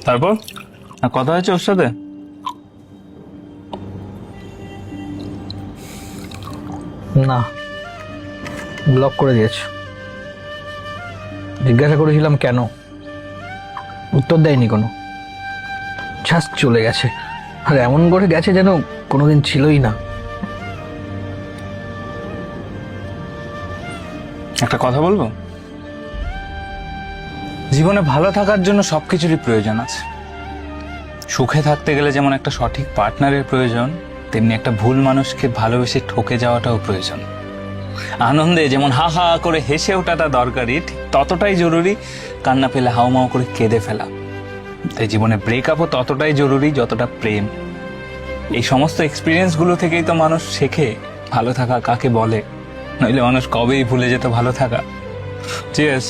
তারপর কথা হয়েছে ওর সাথে? না, ব্লক করে দিয়েছে। জিজ্ঞাসা করেছিলাম কেন, উত্তর দেয়নি কোনো, জাস্ট চলে গেছে। আর এমন করে গেছে যেন কোনোদিন ছিলই না। একটা কথা বলবো, জীবনে ভালো থাকার জন্য সবকিছুরই প্রয়োজন আছে। সুখে থাকতে গেলে যেমন একটা সঠিক পার্টনারের প্রয়োজন, তেমনি একটা ভুল মানুষকে ভালোবেসে ঠকে যাওয়াটাও প্রয়োজন। আনন্দে যেমন হা হা করে হেসে ওঠাটা দরকারি, ঠিক ততটাই জরুরি কান্না পেলে হাউমাউ করে কেঁদে ফেলা। তাই জীবনে ব্রেকআপও ততটাই জরুরি যতটা প্রেম। এই সমস্ত এক্সপিরিয়েন্সগুলো থেকেই তো মানুষ শেখে ভালো থাকা কাকে বলে, নইলে মানুষ কবেই ভুলে যেত ভালো থাকা। চিয়ার্স।